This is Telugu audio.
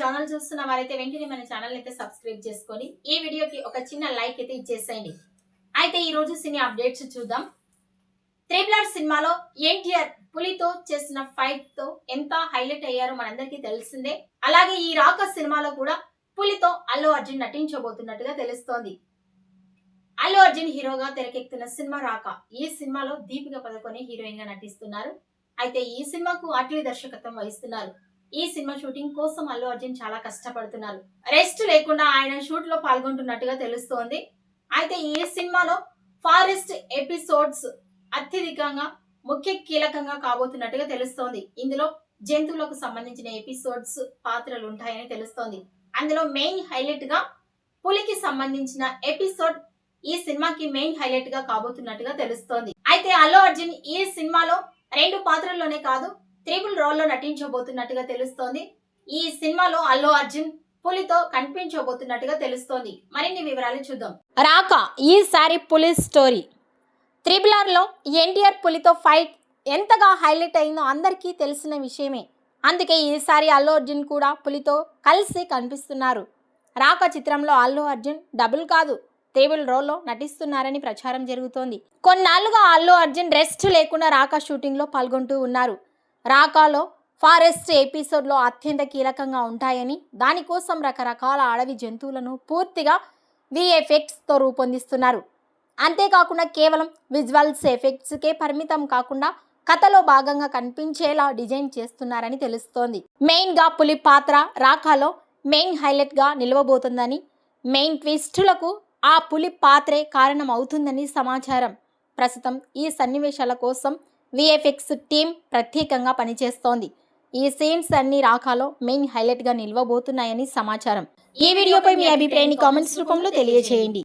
ఛానల్ చూస్తున్న వారైతే వెంటనే మన ఛానల్ అయితే సబ్స్క్రైబ్ చేసుకొని ఈ వీడియోకి ఒక చిన్న లైక్ అయితే ఇచ్చేసేయండి. అయితే ఈ రోజు సినీ అప్డేట్స్ చూద్దాం. RRR సినిమాలో ఎన్టీఆర్ పులితో చేసిన ఫైట్ తో ఎంత హైలైట్ అయ్యారో మనందరికీ తెలిసిందే. అలాగే ఈ రాక సినిమాలో కూడా పులితో అల్లు అర్జున్ నటించబోతున్నట్టుగా తెలుస్తోంది. అల్లు అర్జున్ హీరోగా తెరకెక్కుతున్న సినిమా రాక. ఈ సినిమాలో దీపిక పదుకొనె హీరోయిన్ గా నటిస్తున్నారు. అయితే ఈ సినిమాకు అట్లీ దర్శకత్వం వహిస్తున్నారు. ఈ సినిమా షూటింగ్ కోసం అల్లు అర్జున్ చాలా కష్టపడుతున్నారు. రెస్ట్ లేకుండా ఆయన షూట్ లో పాల్గొంటున్నట్టుగా తెలుస్తోంది. అయితే ఈ సినిమాలో ఫారెస్ట్ ఎపిసోడ్స్ అత్యధికంగా కీలకంగా కాబోతున్నట్టుగా తెలుస్తోంది. ఇందులో జంతువులకు సంబంధించిన ఎపిసోడ్స్ పాత్రలు ఉంటాయని తెలుస్తోంది. అందులో మెయిన్ హైలైట్ గా పులికి సంబంధించిన ఎపిసోడ్ ఈ సినిమాకి మెయిన్ హైలైట్ గా కాబోతున్నట్టుగా తెలుస్తోంది. అయితే అల్లు అర్జున్ ఈ సినిమాలో 2 పాత్రల్లోనే కాదు ట్రిపుల్ రోల్ లో నటించబోతున్నట్టుగా తెలుస్తోంది. ఈ సినిమాలో అల్లు అర్జున్ పులితో కనిపించబోతున్నట్టుగా తెలుస్తోంది. మరిన్ని వివరాలు చూద్దాం. రాక ఈసారి పులి స్టోరీ. RRR లో ఎన్టీఆర్ పులితో ఫైట్ ఎంతగా హైలైట్ అయిందో అందరికీ తెలిసిన విషయమే. అందుకే ఈసారి అల్లు అర్జున్ కూడా పులితో కలిసి కనిపిస్తున్నారు. రాక చిత్రంలో అల్లు అర్జున్ డబుల్ కాదు ట్రిపుల్ రోల్లో నటిస్తున్నారని ప్రచారం జరుగుతోంది. కొన్నాళ్లుగా అల్లు అర్జున్ రెస్ట్ లేకుండా రాక షూటింగ్ లో పాల్గొంటూ ఉన్నారు. రాకాలో ఫారెస్ట్ ఎపిసోడ్లో అత్యంత కీలకంగా ఉంటాయని, దానికోసం రకరకాల అడవి జంతువులను పూర్తిగా VFXతో రూపొందిస్తున్నారు. అంతేకాకుండా కేవలం విజువల్స్ ఎఫెక్ట్స్కే పరిమితం కాకుండా కథలో భాగంగా కనిపించేలా డిజైన్ చేస్తున్నారని తెలుస్తోంది. మెయిన్గా పులి పాత్ర రాకాలో మెయిన్ హైలైట్గా నిలవబోతుందని, మెయిన్ ట్విస్టులకు ఆ పులి పాత్రే కారణం అవుతుందని సమాచారం. ప్రస్తుతం ఈ సన్నివేశాల కోసం VFX టీం ప్రత్యేకంగా పనిచేస్తోంది. ఈ సీన్స్ అన్ని రాకాలో మెయిన్ హైలైట్ గా నిలవబోతున్నాయని సమాచారం. ఈ వీడియోపై మీ అభిప్రాయాన్ని కామెంట్స్ రూపంలో తెలియజేయండి.